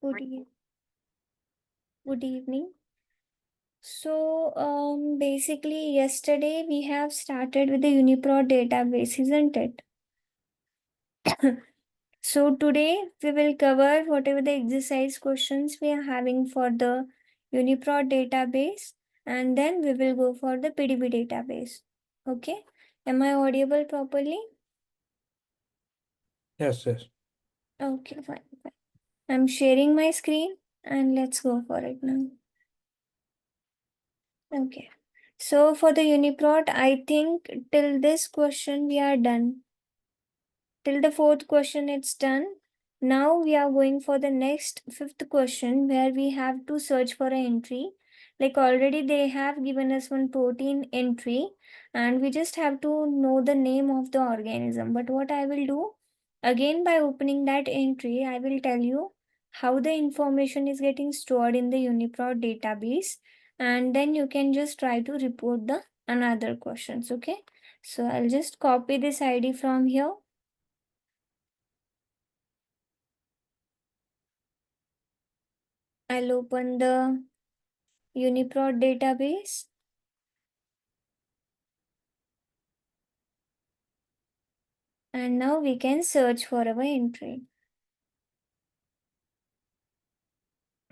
Good, good evening. So, basically, yesterday we have started with the Uniprot database, isn't it? So, today we will cover whatever the exercise questions we are having for the Uniprot database, and then we will go for the PDB database. Okay? Am I audible properly? Yes, yes. Okay, fine, fine. I'm sharing my screen and let's go for it now. Okay. So for the Uniprot, I think till this question we are done. Till the fourth question it's done. Now we are going for the next fifth question where we have to search for an entry. Like already they have given us one protein entry and we just have to know the name of the organism. But what I will do, again by opening that entry, I will tell you how the information is getting stored in the Uniprot database, and then you can just try to report the another questions. Okay, so I'll just copy this ID from here. I'll open the Uniprot database, and now we can search for our entry.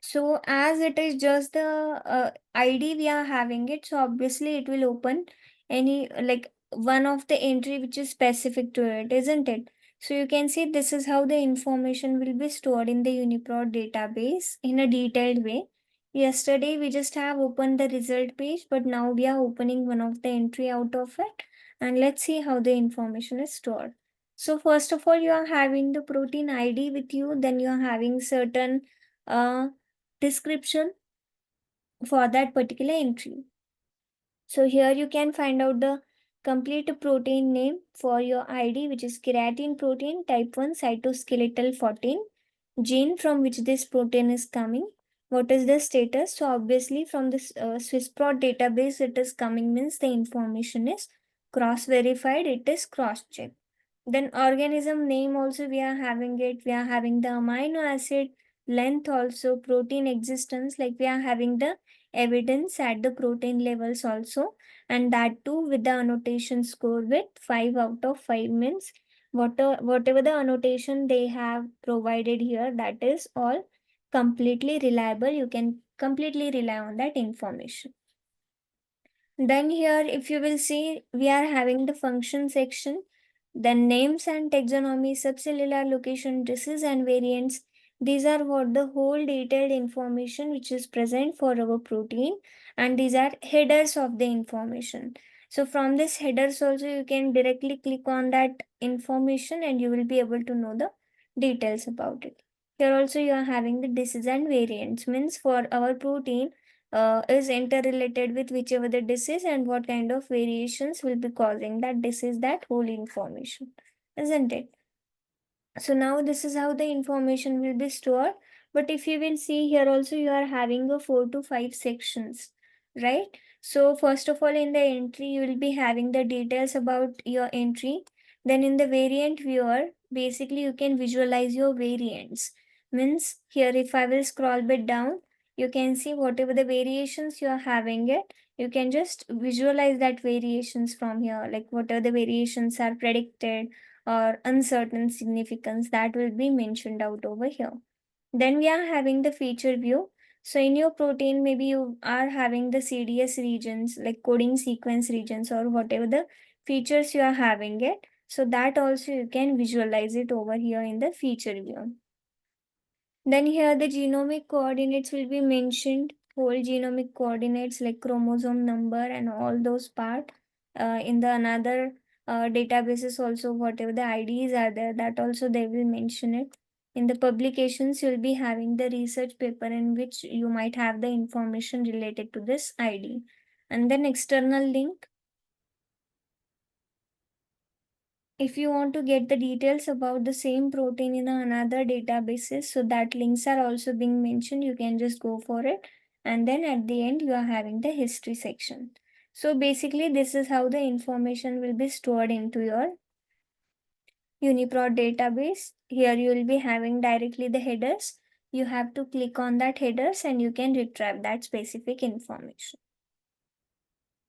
So as it is just the ID we are having it, so obviously it will open any like one of the entry which is specific to it, isn't it? So you can see this is how the information will be stored in the Uniprot database in a detailed way. Yesterday we just have opened the result page, but now we are opening one of the entry out of it, and let's see how the information is stored. So first of all, you are having the protein ID with you, then you are having certain uh, description for that particular entry. So here you can find out the complete protein name for your ID, which is keratin protein type 1 cytoskeletal 14, gene from which this protein is coming. What is the status? So obviously from this SwissProt database it is coming, means the information is cross verified, it is cross checked. Then organism name also we are having it. We are having the amino acid length also, protein existence, like we are having the evidence at the protein levels also, and that too with the annotation score with 5 out of 5, means whatever the annotation they have provided here, that is all completely reliable. You can completely rely on that information. Then here, if you will see, we are having the function section, then names and taxonomy, subcellular location, disease and variants. These are what the whole detailed information which is present for our protein, and these are headers of the information. So from this headers also you can directly click on that information and you will be able to know the details about it. Here also you are having the disease and variants, means for our protein is interrelated with whichever the disease and what kind of variations will be causing that disease, that whole information, isn't it? So now this is how the information will be stored. But if you will see here also, you are having a 4 to 5 sections, right? So first of all, in the entry, you will be having the details about your entry. Then in the variant viewer, basically you can visualize your variants. Means here, if I will scroll bit down, you can see whatever the variations you are having it. You can just visualize that variations from here, like whatever the variations are predicted or uncertain significance, that will be mentioned out over here. Then we are having the feature view. So in your protein, maybe you are having the CDS regions, like coding sequence regions, or whatever the features you are having it. So that also you can visualize it over here in the feature view. Then here the genomic coordinates will be mentioned, whole genomic coordinates like chromosome number and all those part. In the another databases also, whatever the IDs are there, that also they will mention it. In the publications, you'll be having the research paper in which you might have the information related to this ID. And then external link, if you want to get the details about the same protein in another databases, so that links are also being mentioned, you can just go for it. And then at the end, you are having the history section. So basically, this is how the information will be stored into your Uniprot database. Here you will be having directly the headers. you have to click on that headers and you can retrieve that specific information.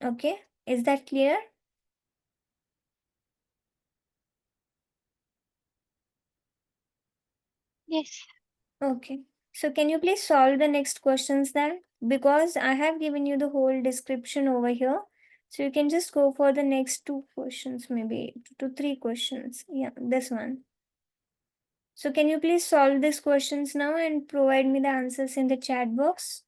Okay, is that clear? Yes. Okay. So can you please solve the next questions then? Because I have given you the whole description over here. So you can just go for the next two questions, maybe two to three questions. Yeah, this one. So can you please solve these questions now and provide me the answers in the chat box?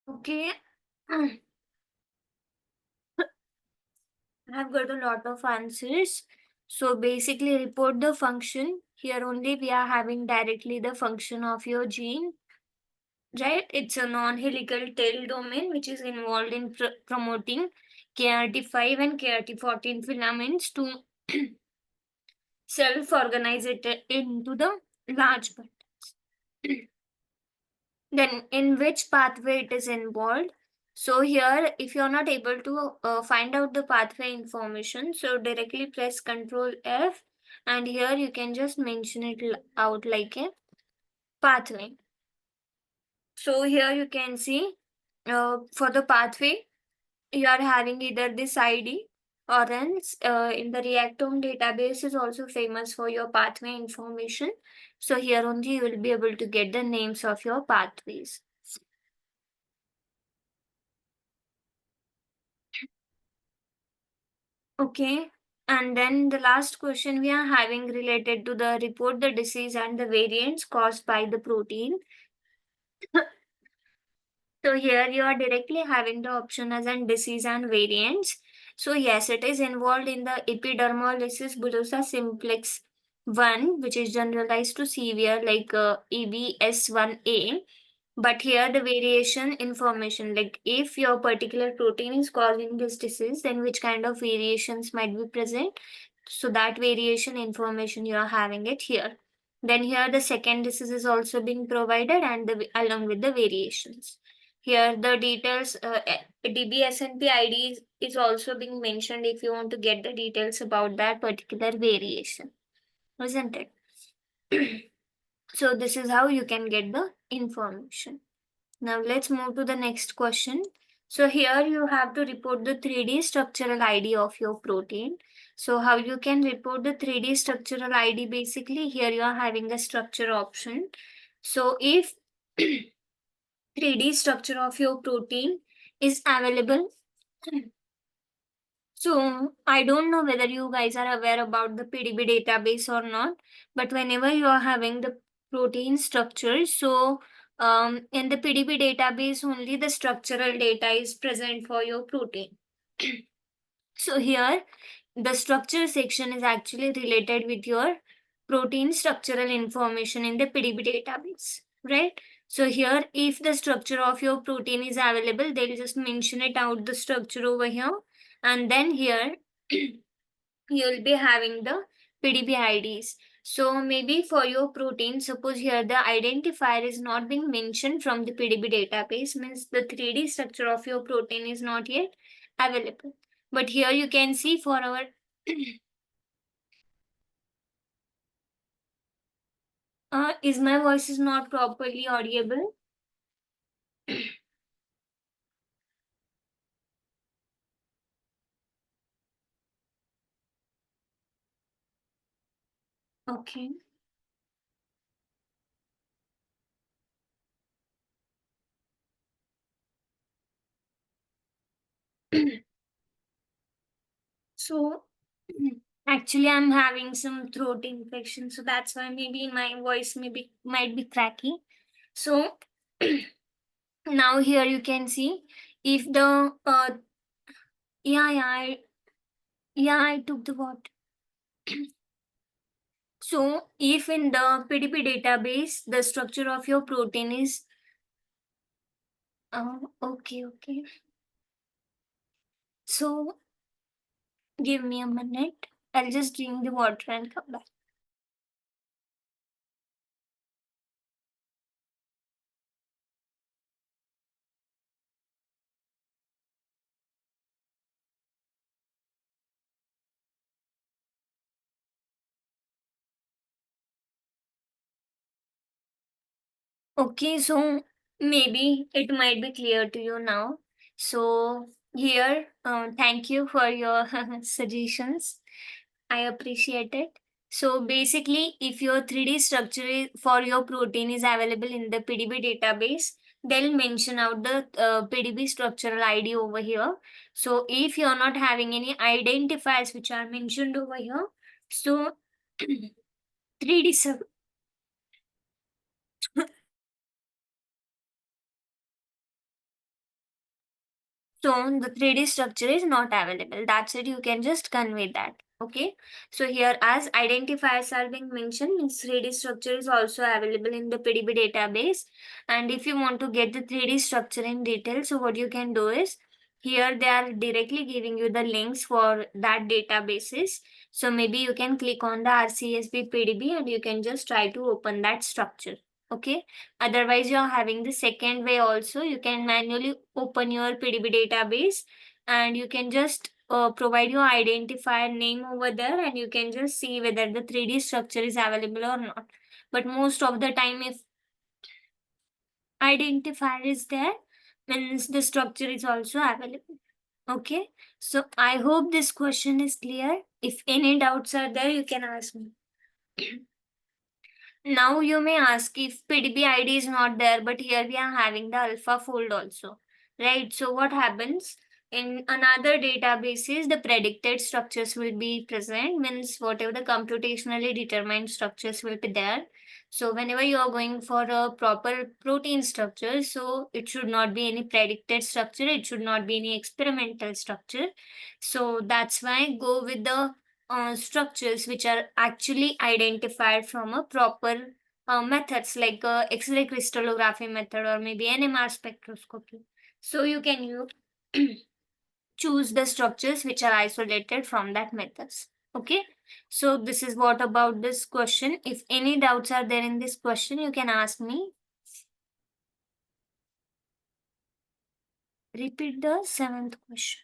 Okay. I've got a lot of answers. So basically report the function. Here only we are having directly the function of your gene, right? It's a non-helical tail domain which is involved in promoting KRT5 and KRT14 filaments to self-organize it into the large part. Then in which pathway it is involved. So here, if you're not able to find out the pathway information, so directly press Ctrl F, and here you can just mention it out like a pathway. So here you can see For the pathway, you are having either this ID or else in the Reactome database is also famous for your pathway information. So here only you will be able to get the names of your pathways. Okay. And then the last question we are having related to the report the disease and the variants caused by the protein. So here you are directly having the option as in disease and variants. So yes, it is involved in the epidermolysis bullosa simplex 1, which is generalized to severe like EBS1A. But here the variation information, like if your particular protein is causing this disease, then which kind of variations might be present. So that variation information you are having it here. Then here the second disease is also being provided and along with the variations. Here the details, DBSNP ID is also being mentioned if you want to get the details about that particular variation, isn't it? So this is how you can get the information. Now let's move to the next question. So here you have to report the 3D structural ID of your protein. So how you can report the 3D structural ID, basically here you are having a structure option. So if 3D structure of your protein is available. So I don't know whether you guys are aware about the PDB database or not, but whenever you are having the protein structure, so in the PDB database only the structural data is present for your protein. So here the structure section is actually related with your protein structural information in the PDB database, right? So here, if the structure of your protein is available, they'll just mention it out the structure over here. And then here, you'll be having the PDB IDs. So maybe for your protein, suppose here the identifier is not being mentioned from the PDB database, means the 3D structure of your protein is not yet available. But here you can see for our is my voice is not properly audible? Okay. So actually I'm having some throat infection, so that's why maybe my voice maybe might be cracky. So now here you can see if the yeah I took the what. So if in the PDB database the structure of your protein is okay. So give me a minute. I'll just drink the water and come back. Okay, so maybe it might be clear to you now. So here, thank you for your suggestions. I appreciate it. So basically, if your 3D structure for your protein is available in the PDB database, they'll mention out the PDB structural ID over here. So if you're not having any identifiers which are mentioned over here, so 3D So the 3D structure is not available. That's it. You can just convey that. Okay. So here as identifiers are being mentioned, means 3D structure is also available in the PDB database. And if you want to get the 3D structure in detail, so what you can do is here they are directly giving you the links for that databases. So maybe you can click on the RCSB PDB and you can just try to open that structure. Okay. Otherwise, you're having the second way also. You can manually open your PDB database and you can just provide your identifier name over there and you can just see whether the 3D structure is available or not. But most of the time, if identifier is there, means the structure is also available. Okay, so I hope this question is clear. If any doubts are there, you can ask me. Now you may ask if PDB ID is not there, but here we are having the alpha fold also, right? So what happens in another databases, the predicted structures will be present, means whatever the computationally determined structures will be there. So whenever you are going for a proper protein structure, so it should not be any predicted structure, it should not be any experimental structure. So that's why go with the structures which are actually identified from a proper methods like X-ray crystallography method or maybe NMR spectroscopy. So you can choose the structures which are isolated from that methods. Okay. So this is what about this question. If any doubts are there in this question, you can ask me. Repeat the seventh question.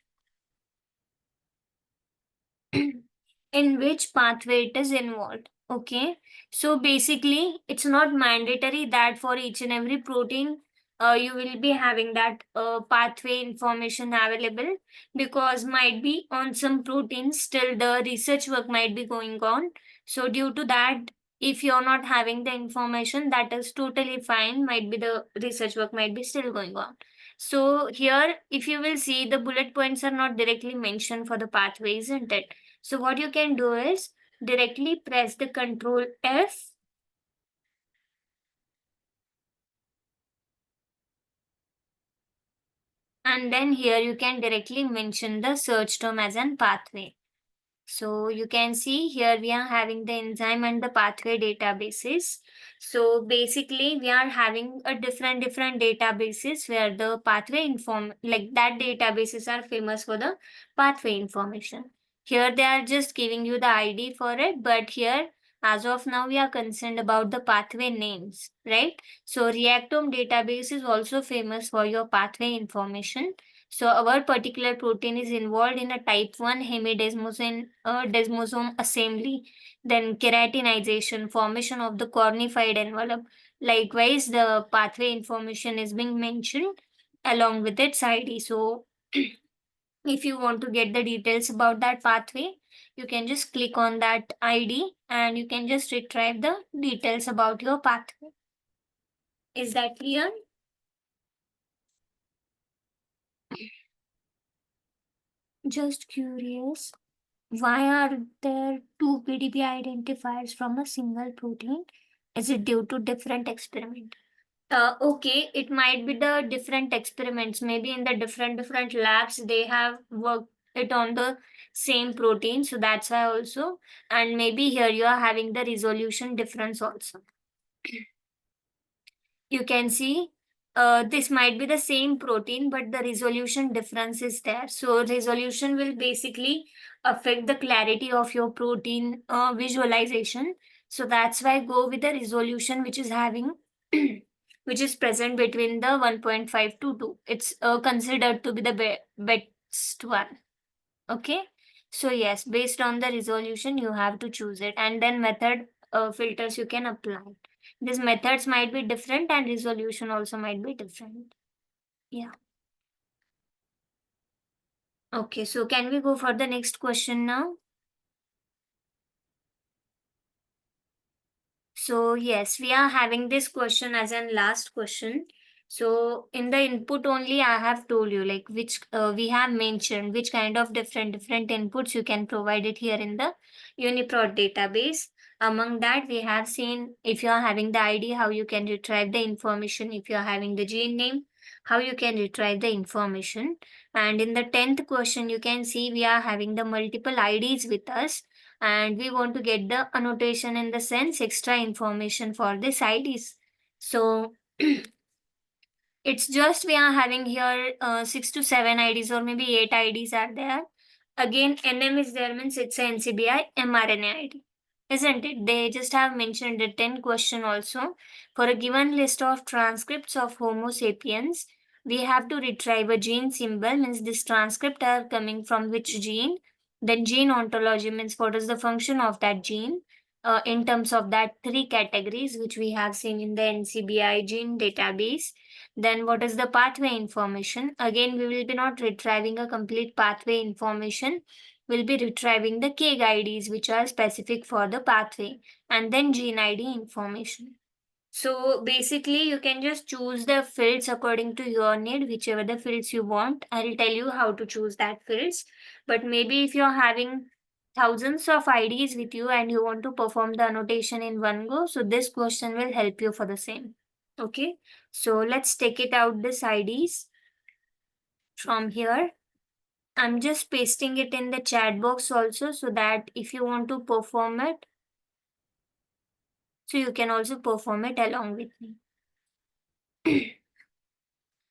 In which pathway it is involved. Okay, so basically, it's not mandatory that for each and every protein, you will be having that pathway information available, because might be on some proteins still the research work might be going on. So due to that, if you're not having the information, that is totally fine. Might be the research work might be still going on. So here, if you will see, the bullet points are not directly mentioned for the pathway, isn't it? So what you can do is directly press the Control F, and then here you can directly mention the search term as an pathway. So you can see here we are having the enzyme and the pathway databases. So basically we are having a different databases where the pathway inform, like that databases are famous for the pathway information. Here they are just giving you the ID for it, but here as of now we are concerned about the pathway names, right? So Reactome database is also famous for your pathway information. So our particular protein is involved in a type 1 hemidesmosome desmosome assembly, then keratinization, formation of the cornified envelope. Likewise, the pathway information is being mentioned along with its ID. So if you want to get the details about that pathway, you can just click on that ID and you can just retrieve the details about your pathway. Is that clear? Just curious. Why are there two PDB identifiers from a single protein? Is it due to different experiment? Okay, it might be the different experiments. Maybe in the different labs they have worked it on the same protein, so that's why also. And maybe here you are having the resolution difference also. You can see this might be the same protein, but the resolution difference is there. So resolution will basically affect the clarity of your protein visualization. So that's why go with the resolution which is having which is present between the 1.5 to 2. It's considered to be the best one. Okay. So yes, based on the resolution, you have to choose it, and then method filters you can apply. These methods might be different and resolution also might be different. Yeah. Okay, so can we go for the next question now? So yes, we are having this question as an last question. So in the input only, I have told you like which we have mentioned which kind of different inputs you can provide it here in the UniProt database. Among that, we have seen if you are having the ID, how you can retrieve the information. If you are having the gene name, how you can retrieve the information. And in the 10th question, you can see we are having the multiple IDs with us, and we want to get the annotation in the sense extra information for this IDs. So it's just we are having here 6 to 7 IDs or maybe 8 IDs are there. Again, NM is there means it's a NCBI mRNA ID. Isn't it? They just have mentioned the 10 question also. For a given list of transcripts of Homo sapiens, we have to retrieve a gene symbol, means this transcript are coming from which gene. Then gene ontology means what is the function of that gene. in terms of that three categories which we have seen in the NCBI gene database. Then what is the pathway information? Again, we will be not retrieving a complete pathway information. We'll be retrieving the KG IDs which are specific for the pathway, and then gene ID information. So basically, you can just choose the fields according to your need, whichever the fields you want. I'll tell you how to choose that fields. But maybe if you're having thousands of IDs with you and you want to perform the annotation in one go, so this question will help you for the same. Okay, so let's take it out this IDs from here. I'm just pasting it in the chat box also, so that if you want to perform it, so you can also perform it along with me.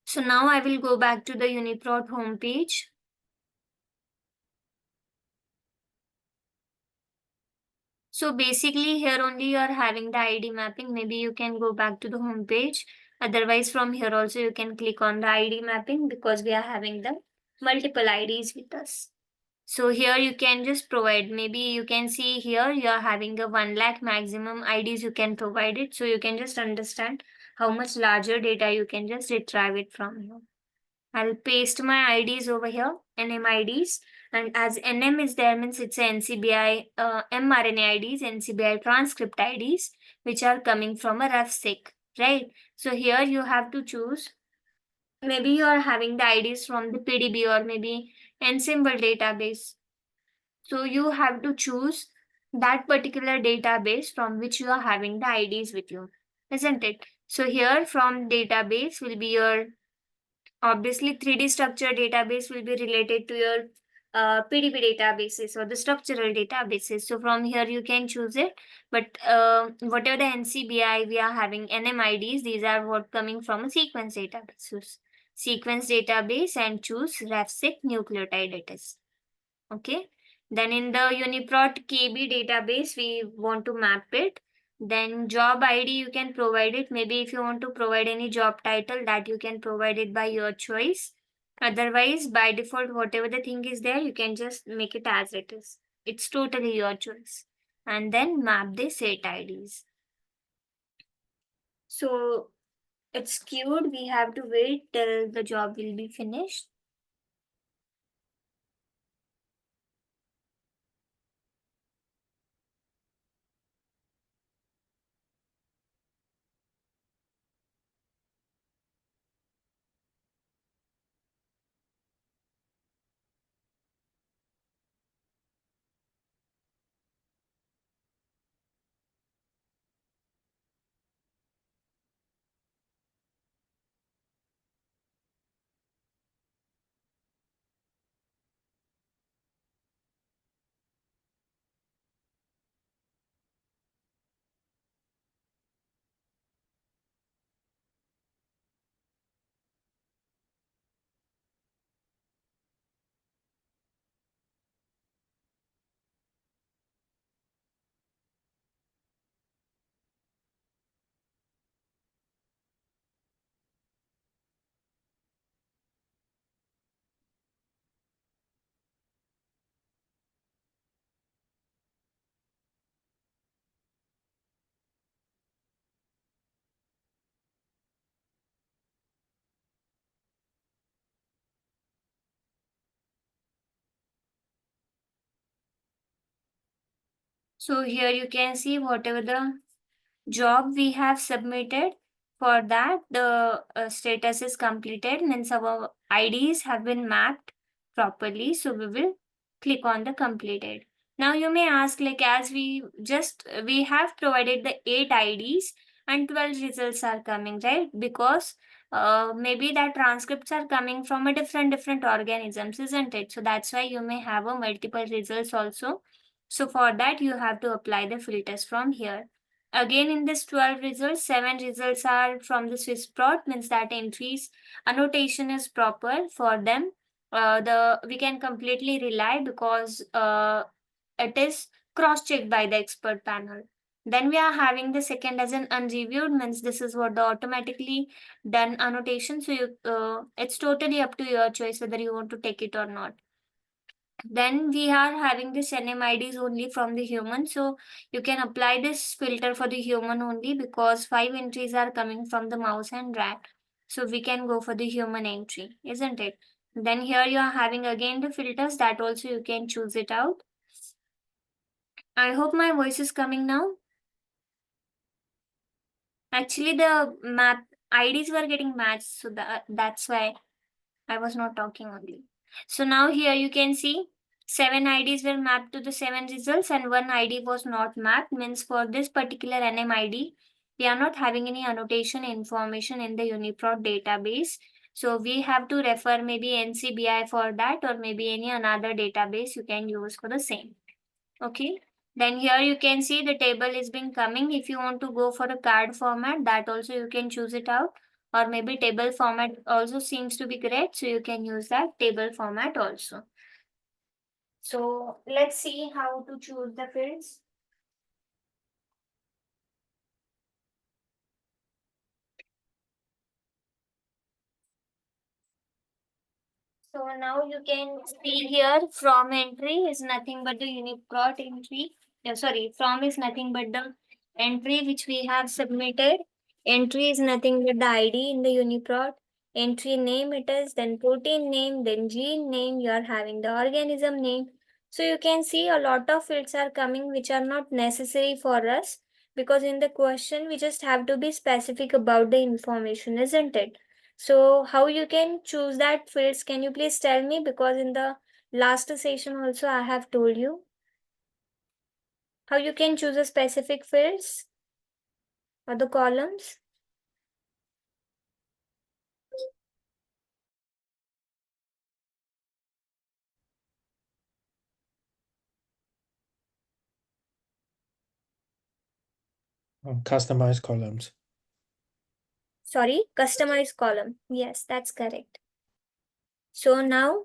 So now I will go back to the UniProt homepage. So basically here only you are having the ID mapping. Maybe you can go back to the homepage. Otherwise from here also you can click on the ID mapping, because we are having the multiple IDs with us. So here you can just provide, maybe you can see here you are having a 1 lakh maximum IDs you can provide it. So you can just understand how much larger data you can just retrieve it from here. I'll paste my IDs over here, NM IDs. And as NM is there, means it's a NCBI mRNA IDs, NCBI transcript IDs, which are coming from a RefSeq, right? So here you have to choose. Maybe you are having the IDs from the PDB or maybe Ensemble database. So you have to choose that particular database from which you are having the IDs with you, isn't it? So here from database will be your, obviously 3D structure database will be related to your PDB databases or the structural databases. So from here you can choose it. But whatever the NCBI we are having NMIDs, these are what coming from a sequence database. So sequence database and choose RefSeq nucleotide datas. Okay. Then in the UniProt KB database, we want to map it. Then job ID, you can provide it. Maybe if you want to provide any job title, that you can provide it by your choice. Otherwise, by default, whatever the thing is there, you can just make it as it is. It's totally your choice. And then map the set IDs. So it's queued. We have to wait till the job will be finished. So here you can see whatever the job we have submitted. For that, the status is completed, means our IDs have been mapped properly. So we will click on the completed. Now you may ask, like, as we have provided the 8 IDs and 12 results are coming, right? Because maybe that transcripts are coming from a different organisms, isn't it? So that's why you may have a multiple results also. So for that, you have to apply the filters from here. Again, in this 12 results, 7 results are from the Swiss prot, means that entries annotation is proper for them. We can completely rely, because it is cross-checked by the expert panel. Then we are having the second as an unreviewed, means this is what the automatically done annotation. So it's totally up to your choice whether you want to take it or not. Then we are having this NMIDs only from the human. So you can apply this filter for the human only because 5 entries are coming from the mouse and rat. So we can go for the human entry, isn't it? Then here you are having again the filters that also you can choose it out. I hope my voice is coming now. Actually, the map IDs were getting matched, so that's why I was not talking only. So now here you can see 7 IDs were mapped to the 7 results and 1 ID was not mapped. Means for this particular NMID, we are not having any annotation information in the UniProt database. So we have to refer maybe NCBI for that or maybe any another database you can use for the same. Okay. Then here you can see the table is been coming. If you want to go for a card format, that also you can choose it out. Or maybe table format also seems to be great. So you can use that table format also. So let's see how to choose the fields. So now you can see here from entry is nothing but the Unicode entry. Sorry, from is nothing but the entry which we have submitted. Entry is nothing but the ID in the Uniprot. Entry name it is, then protein name, then gene name, you are having the organism name. So you can see a lot of fields are coming which are not necessary for us because in the question we just have to be specific about the information, isn't it? So how you can choose that fields? Can you please tell me? Because in the last session also I have told you how you can choose a specific fields or the columns. Customize columns. Sorry, customize column. Yes, that's correct. So now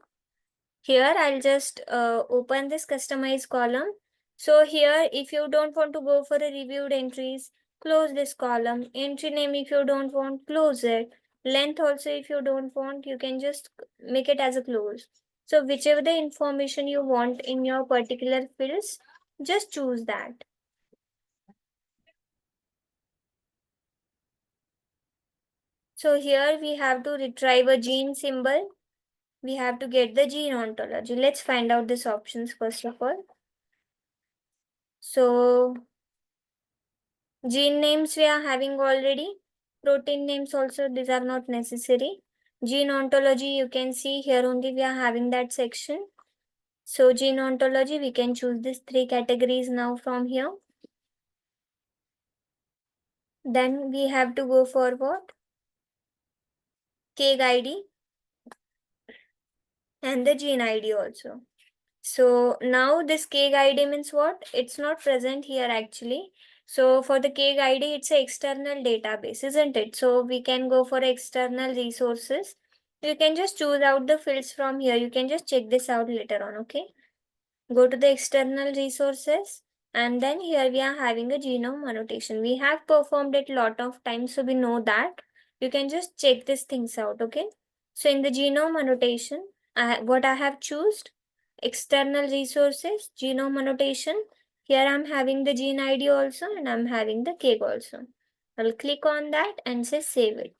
here I'll just open this customize column. So here if you don't want to go for a reviewed entries, close this column. Entry name if you don't want, close it. Length also if you don't want, you can just make it as a close. So whichever the information you want in your particular fields, just choose that. So here we have to retrieve a gene symbol. We have to get the gene ontology. Let's find out these options first of all. So gene names we are having already. Protein names also, these are not necessary. Gene ontology, you can see here only we are having that section. So gene ontology, we can choose these 3 categories now from here. Then we have to go for what? KG ID and the gene ID also. So now this KG ID means what? It's not present here actually. So for the KG ID, it's an external database, isn't it? So we can go for external resources. You can just choose out the fields from here. You can just check this out later on, okay? Go to the external resources and then here we are having a genome annotation. We have performed it a lot of times, so we know that. You can just check these things out, okay? So in the genome annotation, what I have chosen, external resources, genome annotation. Here I'm having the gene ID also and I'm having the KG also. I'll click on that and say save it.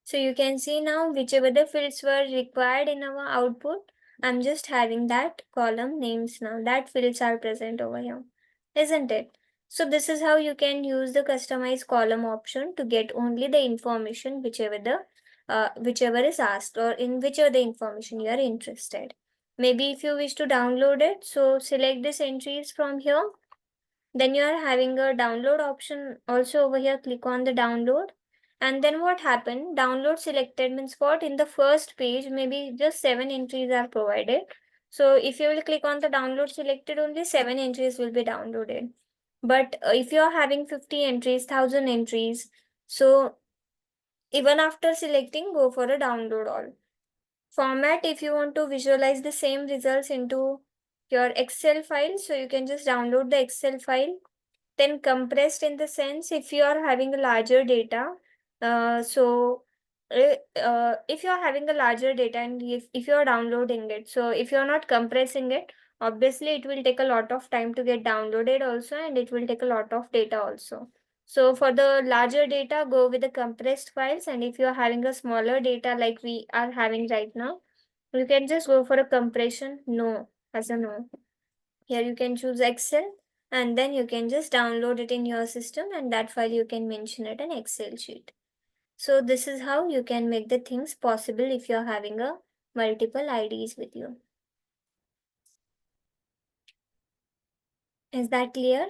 So you can see now whichever the fields were required in our output, I'm just having that column names now. That fields are present over here, isn't it? So this is how you can use the customize column option to get only the information whichever is asked or in whichever the information you are interested. Maybe if you wish to download it, so select this entries from here. Then you are having a download option also over here. Click on the download. And then what happened? Download selected means what? In the first page, maybe just 7 entries are provided. So if you will click on the download selected, only 7 entries will be downloaded. But if you are having 50 entries, 1000 entries, so even after selecting, go for a download all. Format, if you want to visualize the same results into your Excel file, so you can just download the Excel file. Then compressed in the sense if you are having a larger data, so if you're having a larger data and if you're downloading it, so if you're not compressing it, obviously it will take a lot of time to get downloaded also, and it will take a lot of data also. So for the larger data, go with the compressed files, and if you're having a smaller data like we are having right now, you can just go for a compression. No, as a no. Here you can choose Excel, and then you can just download it in your system, and that file you can mention it in Excel sheet. So this is how you can make the things possible if you're having a multiple IDs with you. Is that clear?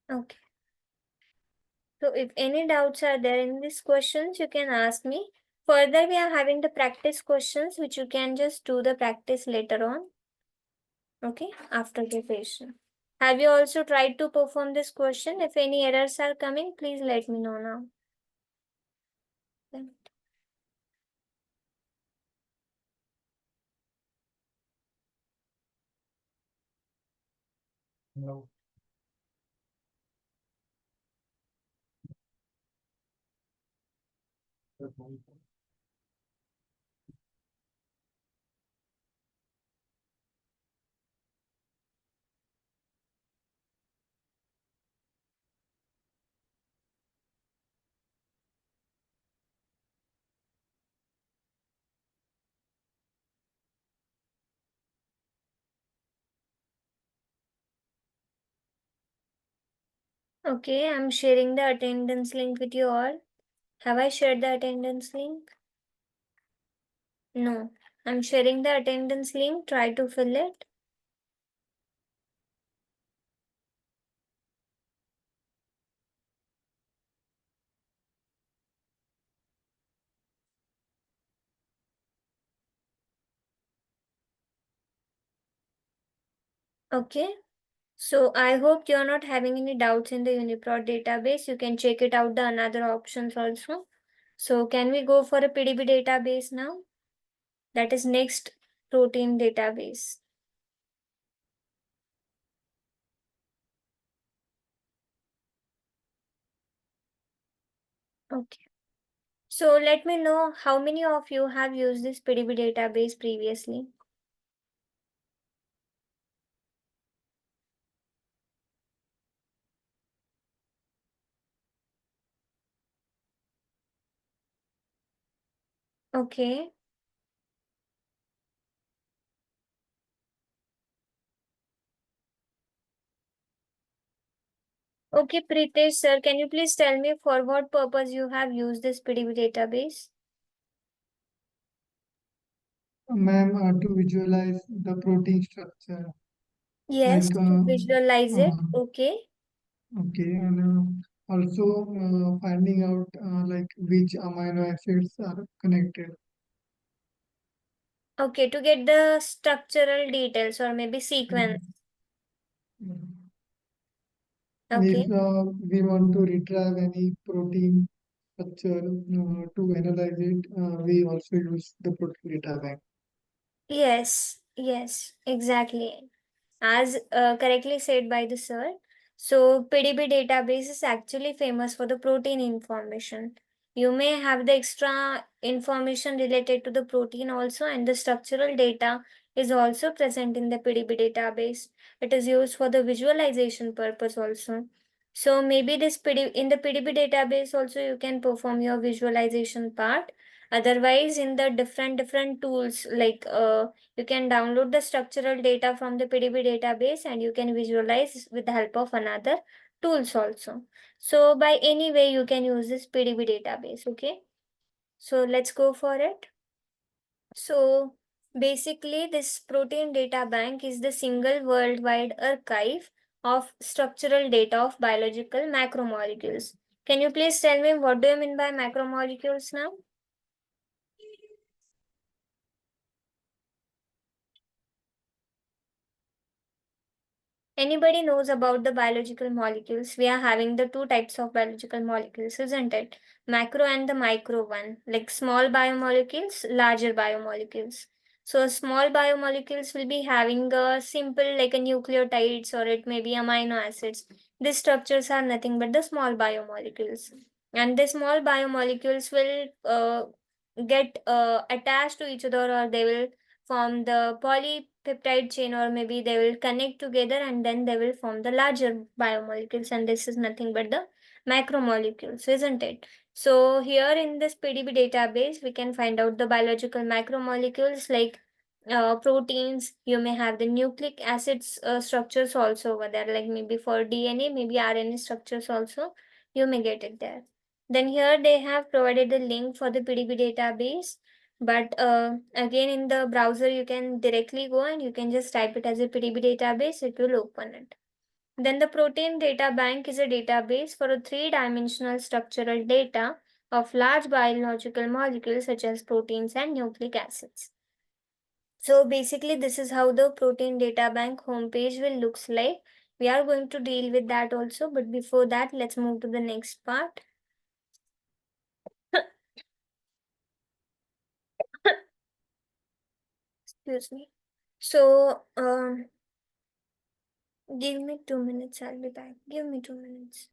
Okay. So if any doubts are there in these questions, you can ask me. Further, we are having the practice questions, which you can just do the practice later on. Okay, after the session. Have you also tried to perform this question? If any errors are coming, please let me know now. No. Okay, I'm sharing the attendance link with you all. Have I shared the attendance link? No. I'm sharing the attendance link. Try to fill it. Okay. So I hope you're not having any doubts in the Uniprot database. You can check it out the another options also. So can we go for a PDB database now? That is next protein database. Okay. So let me know how many of you have used this PDB database previously. Okay. Okay, Pritesh sir, can you please tell me for what purpose you have used this PDB database? Ma'am, to visualize the protein structure, Yes, like, to visualize it. Okay. okay, and also finding out like which amino acids are connected. Okay, to get the structural details or maybe sequence. Mhm. And if Okay. we want to retrieve any protein structure to analyze it, we also use the protein data bank. Yes, exactly. As correctly said by the sir. So PDB database is actually famous for the protein information. You may have the extra information related to the protein also, and the structural data is also present in the PDB database. It is used for the visualization purpose also. So maybe this PD in the PDB database also you can perform your visualization part. Otherwise, in the different tools like you can download the structural data from the PDB database and you can visualize with the help of another tools also. So by any way you can use this PDB database. Okay. So let's go for it. So basically this protein data bank is the single worldwide archive of structural data of biological macromolecules. Can you please tell me what do you mean by macromolecules now? Anybody knows about the biological molecules? We are having the two types of biological molecules, isn't it? Macro and the micro one, like small biomolecules, larger biomolecules. So small biomolecules will be having a simple like a nucleotides or it may be amino acids. These structures are nothing but the small biomolecules. And the small biomolecules will get attached to each other or they will form the polypeptide chain or maybe they will connect together and then they will form the larger biomolecules and this is nothing but the macromolecules, isn't it? So here in this PDB database, we can find out the biological macromolecules like proteins. You may have the nucleic acids structures also over there, like maybe for DNA, maybe RNA structures also. You may get it there. Then here they have provided the link for the PDB database. But again, in the browser, you can directly go and you can just type it as a PDB database. It will open it. Then the protein data bank is a database for a three-dimensional structural data of large biological molecules such as proteins and nucleic acids. So basically this is how the protein data bank homepage will looks like. We are going to deal with that also, but before that let's move to the next part. Excuse me. So give me 2 minutes, I'll be back. Give me 2 minutes.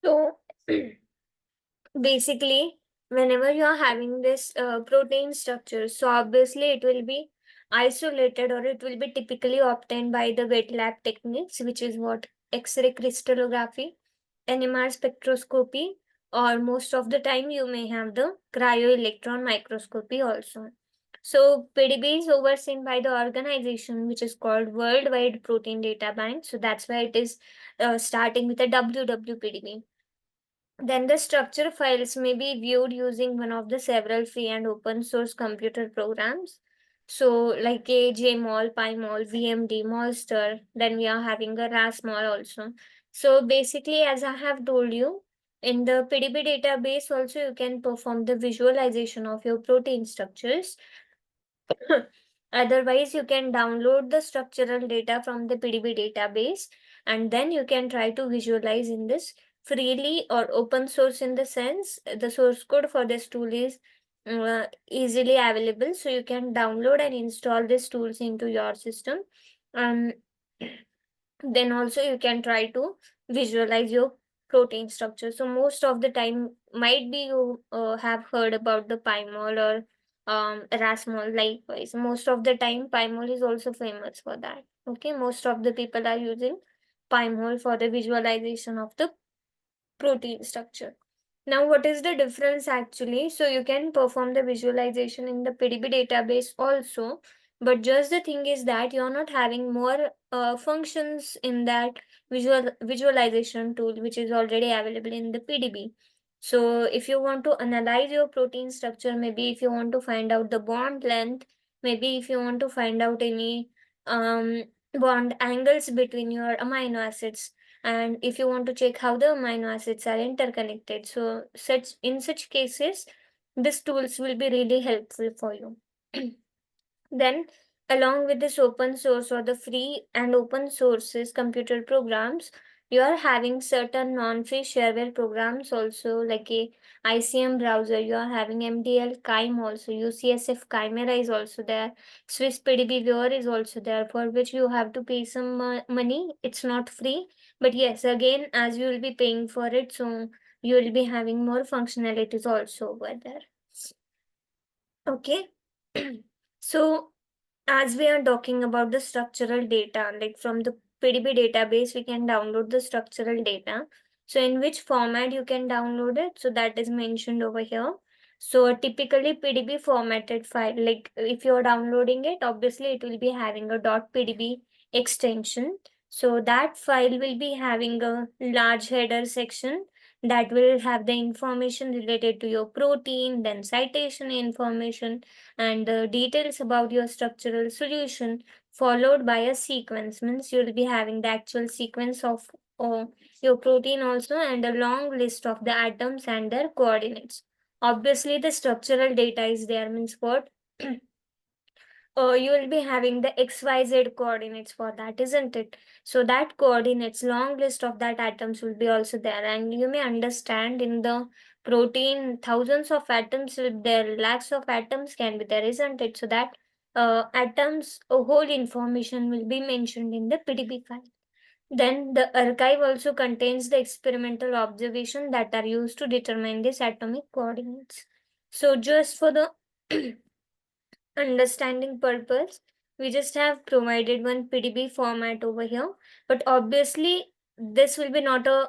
So basically whenever you are having this protein structure, so obviously it will be isolated or it will be typically obtained by the wet lab techniques, which is what X-ray crystallography, NMR spectroscopy, or most of the time you may have the cryo-electron microscopy also. So PDB is overseen by the organization which is called Worldwide Protein Data Bank. So that's why it is starting with a WWPDB. Then the structure files may be viewed using one of the several free and open source computer programs. So like a JMOL, PyMol, VMD, Molster, then we are having a RASMol also. So basically, as I have told you, in the PDB database also you can perform the visualization of your protein structures. Otherwise, you can download the structural data from the PDB database and then you can try to visualize in this freely or open source in the sense the source code for this tool is easily available. So you can download and install these tools into your system. And then also you can try to visualize your protein structure. So most of the time might be you have heard about the PyMol or Rasmol. Likewise, most of the time Pymol is also famous for that. Okay, most of the people are using Pymol for the visualization of the protein structure. Now, what is the difference actually? So you can perform the visualization in the PDB database also, but just the thing is that you're not having more functions in that visualization tool, which is already available in the PDB. So if you want to analyze your protein structure, maybe if you want to find out the bond length, maybe if you want to find out any bond angles between your amino acids, and if you want to check how the amino acids are interconnected, so such cases these tools will be really helpful for you. Then, along with this open source or the free and open sources computer programs, you are having certain non-free shareware programs also, like a ICM browser. You are having MDL Chime also, UCSF Chimera is also there, Swiss PDB Viewer is also there, for which you have to pay some money. It's not free, but yes, again, as you will be paying for it, so you will be having more functionalities also over there. Okay. So as we are talking about the structural data, like from the PDB database, we can download the structural data. So in which format you can download it? So that is mentioned over here. So a typically PDB formatted file, like if you're downloading it, obviously it will be having a .pdb extension. So that file will be having a large header section that will have the information related to your protein, then citation information, and the details about your structural solution, followed by a sequence. Means you'll be having the actual sequence of uh, your protein also, and a long list of the atoms and their coordinates. Obviously the structural data is there, means what? You will be having the XYZ coordinates for that, isn't it? So that coordinates, long list of that atoms will be also there. And you may understand in the protein, thousands of atoms will be there, lakhs of atoms can be there, isn't it? So that atoms, whole information will be mentioned in the PDB file. Then the archive also contains the experimental observation that are used to determine these atomic coordinates. So just for the understanding purpose, we just have provided one PDB format over here, but obviously this will be not a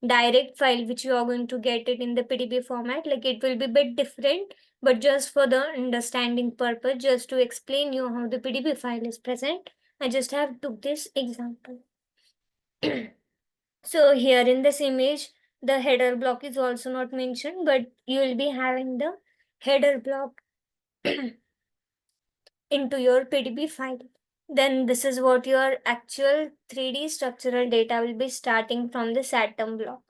direct file which you are going to get it in the PDB format, like it will be a bit different, but just for the understanding purpose, just to explain you how the PDB file is present, I just have took this example. So here in this image, the header block is also not mentioned, but you will be having the header block into your PDB file. Then this is what your actual 3D structural data will be starting from this atom block.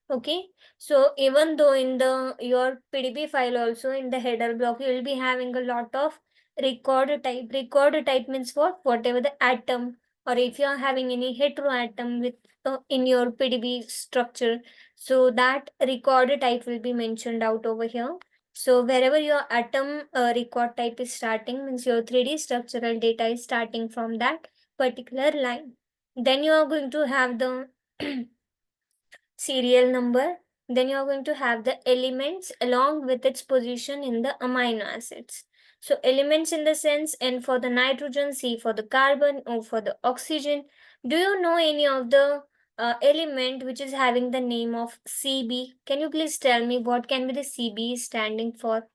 Okay, so even though in the your PDB file also in the header block you will be having a lot of record type. Record type means what? Whatever the atom, or if you are having any heteroatom with in your PDB structure, so that record type will be mentioned out over here. So wherever your atom record type is starting, means your 3D structural data is starting from that particular line. Then you are going to have the serial number. Then you are going to have the elements along with its position in the amino acids. So elements in the sense N for the nitrogen, C for the carbon, O for the oxygen. Do you know any of the element which is having the name of CB? Can you please tell me what can be the CB standing for?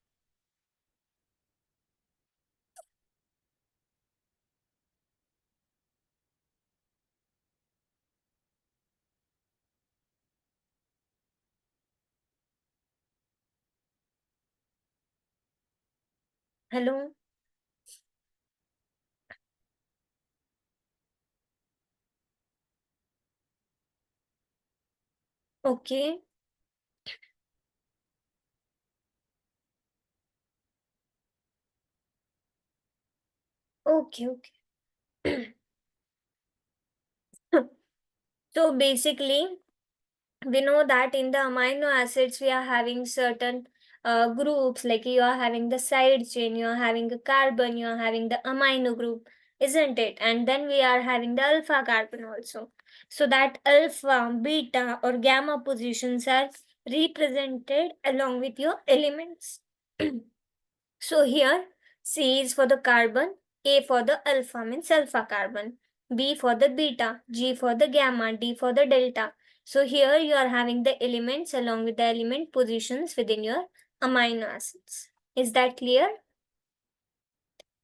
Hello? Okay. Okay, okay. So basically, we know that in the amino acids we are having certain groups, like you are having the side chain, you are having a carbon, you are having the amino group, isn't it? And then we are having the alpha carbon also. So that alpha, beta, or gamma positions are represented along with your elements. So here C is for the carbon, A for the alpha means alpha carbon, B for the beta, G for the gamma, D for the delta. So here you are having the elements along with the element positions within your amino acids. Is that clear?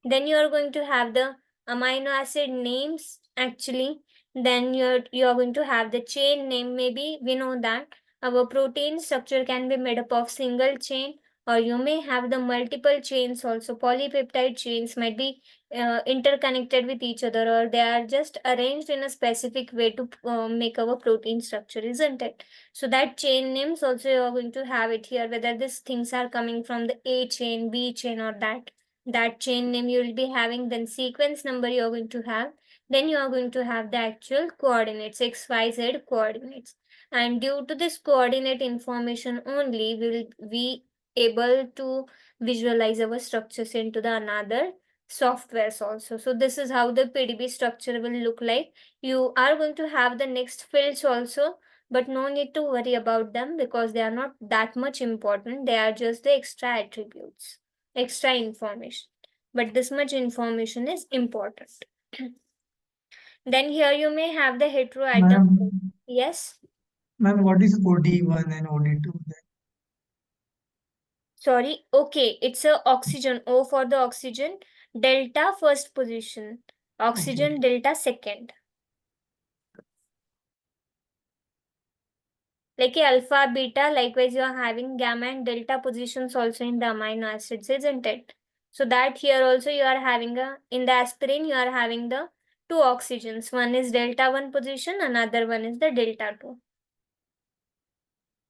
Then you are going to have the amino acid names actually. Then you're going to have the chain name. Maybe we know that our protein structure can be made up of single chain, or you may have the multiple chains also. Polypeptide chains might be interconnected with each other, or they are just arranged in a specific way to make our protein structure, isn't it? So that chain names also you are going to have it here, whether these things are coming from the A chain, B chain, or that chain name you will be having, then sequence number you are going to have, then you are going to have the actual coordinates, xyz coordinates. And due to this coordinate information only, we will be able to visualize our structures into the another softwares also. So this is how the PDB structure will look like. You are going to have the next fields also, but no need to worry about them because they are not that much important. They are just the extra attributes, extra information, but this much information is important. Then here you may have the heteroatom. Ma'am, Yes, ma'am, what is OD1 and OD2? sorry, okay, it's a oxygen, O for the oxygen, delta first position, Okay, oxygen okay. delta second. Like a alpha, beta, likewise you are having gamma and delta positions also in the amino acids, isn't it? So that here also you are having in the aspirin, you are having the two oxygens. One is delta 1 position, another one is the delta 2.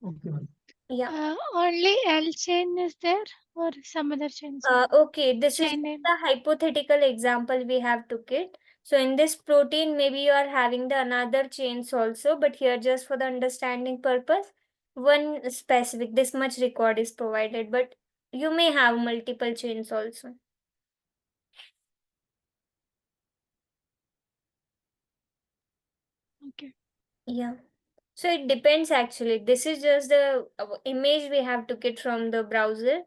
Okay, ma'am. Yeah. Only L chain is there or some other chains are Okay, this is chain name. the hypothetical example we have took it. So in this protein, maybe you are having the another chains also, but here just for the understanding purpose, one specific, this much record is provided, but you may have multiple chains also. Okay. Yeah. So it depends actually. This is just the image we have took it from the browser.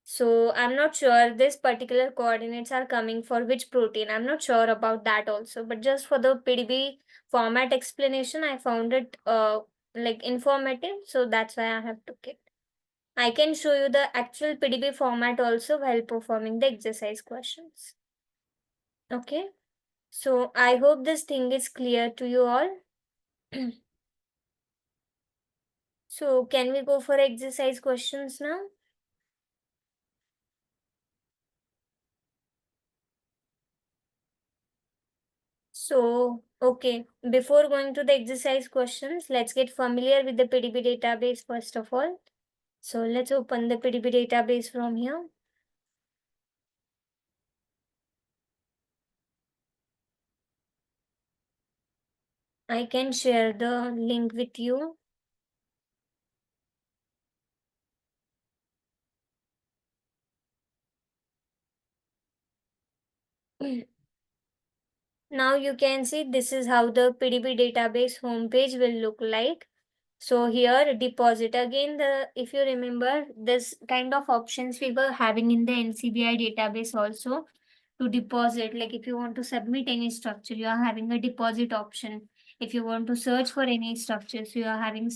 So I'm not sure this particular coordinates are coming for which protein. I'm not sure about that also. But just for the PDB format explanation, I found it like informative. So that's why I have took it. I can show you the actual PDB format also while performing the exercise questions. Okay. So I hope this thing is clear to you all. So can we go for exercise questions now? So, okay, before going to the exercise questions, let's get familiar with the PDB database first of all. So let's open the PDB database from here. I can share the link with you. Now you can see this is how the PDB database homepage will look like. So here deposit again, the if you remember this kind of options we were having in the NCBI database also to deposit, like if you want to submit any structure you are having a deposit option. If you want to search for any structures you are having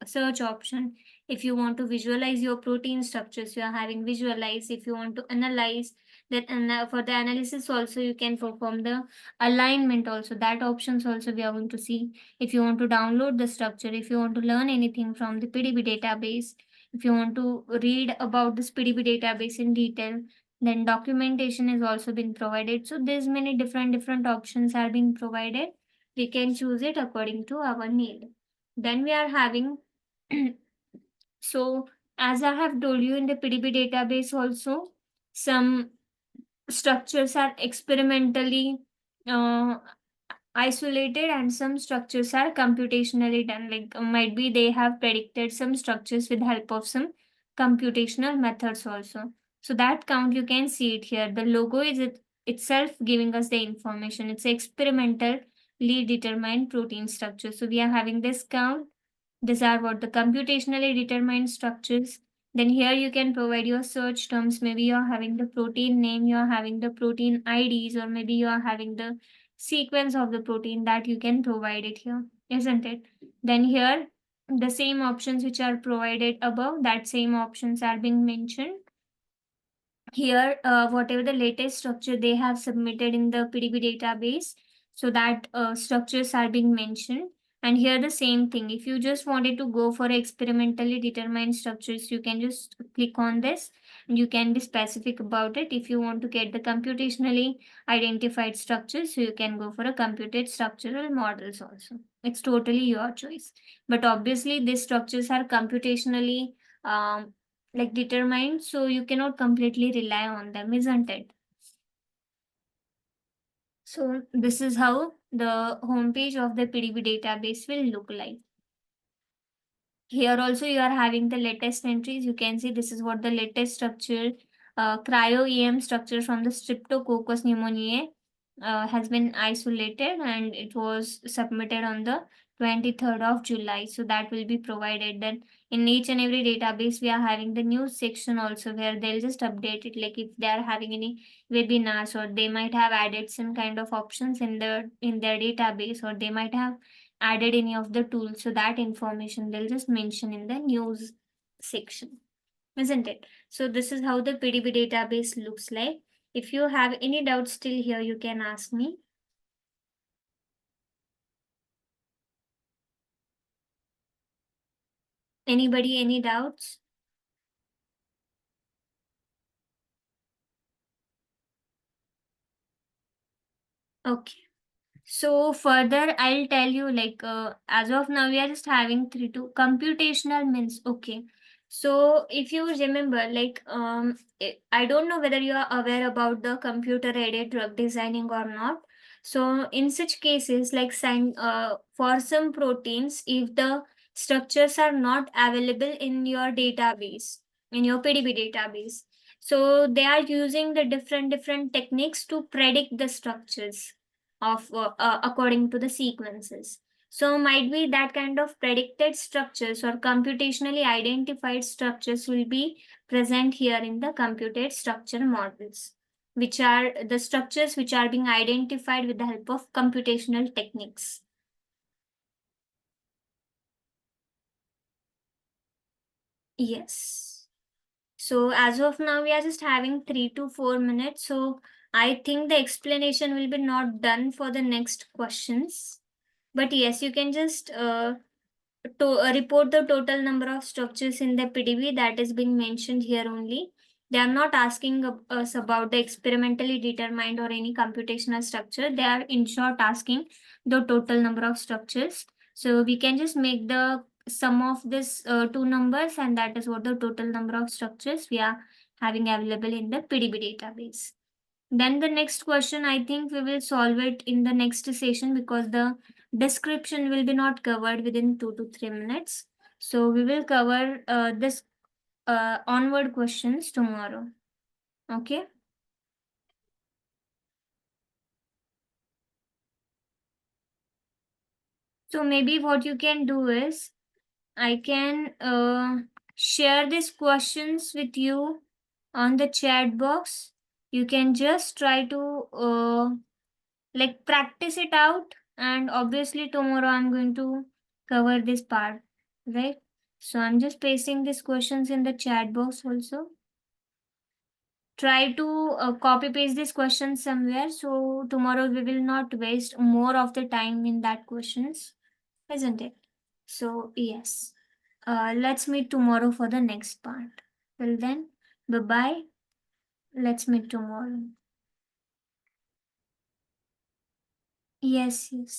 search option. If you want to visualize your protein structures you are having visualize. If you want to analyze that, and for the analysis also you can perform the alignment also, that options also we are going to see. If you want to download the structure, if you want to learn anything from the PDB database, if you want to read about this PDB database in detail, then documentation is also being provided. So there's many different options are being provided. We can choose it according to our need. Then we are having so as I have told you in the PDB database also, some structures are experimentally uh, isolated and some structures are computationally done, like might be they have predicted some structures with help of some computational methods also. So that count you can see it here, the logo is itself giving us the information. It's experimentally determined protein structure. So we are having this count. These are what the computationally determined structures. Then here you can provide your search terms. Maybe you're having the protein name, you're having the protein IDs, or maybe you're having the sequence of the protein that you can provide it here, isn't it? Then here, the same options which are provided above, that same options are being mentioned here. Whatever the latest structure they have submitted in the PDB database, so that structures are being mentioned. And here the same thing, if you just wanted to go for experimentally determined structures, you can just click on this and you can be specific about it. If you want to get the computationally identified structures, so you can go for a computed structural models also. It's totally your choice, but obviously these structures are computationally like determined, so you cannot completely rely on them, isn't it? So this is how the homepage of the PDB database will look like. Here also you are having the latest entries. You can see this is what the latest structure, cryo-EM structure from the Streptococcus pneumoniae has been isolated, and it was submitted on the 23rd of July. So that will be provided. Then in each and every database, we are having the news section also, where they'll just update it, like if they are having any webinars, or they might have added some kind of options in their database, or they might have added any of the tools. So that information they'll just mention in the news section, isn't it? So this is how the PDB database looks like. If you have any doubts still here, you can ask me. Anybody, any doubts? Okay. So further, I'll tell you, like as of now, we are just having three to computational means. Okay. So if you remember, like I don't know whether you are aware about the computer-aided drug designing or not. So in such cases, like for some proteins, if the structures are not available in your database, in your PDB database, so they are using the different techniques to predict the structures of according to the sequences. So might be that kind of predicted structures or computationally identified structures will be present here in the computed structure models, which are the structures which are being identified with the help of computational techniques. Yes. So as of now, we are just having 3 to 4 minutes. So I think the explanation will be not done for the next questions. But yes, you can just report the total number of structures in the PDB that is being mentioned here only. They are not asking us about the experimentally determined or any computational structure. They are in short asking the total number of structures. So we can just make the sum of this two numbers, and that is what the total number of structures we are having available in the PDB database. Then the next question, I think we will solve it in the next session, because the description will be not covered within 2 to 3 minutes. So we will cover this onward questions tomorrow. Okay. So maybe what you can do is, I can share these questions with you on the chat box. You can just try to like practice it out, and obviously tomorrow I'm going to cover this part, right? So I'm just pasting these questions in the chat box also. Try to copy paste these questions somewhere, so tomorrow we will not waste more of the time in that questions, isn't it? So yes, let's meet tomorrow for the next part. Till then, bye bye. Let's meet tomorrow. Yes, yes.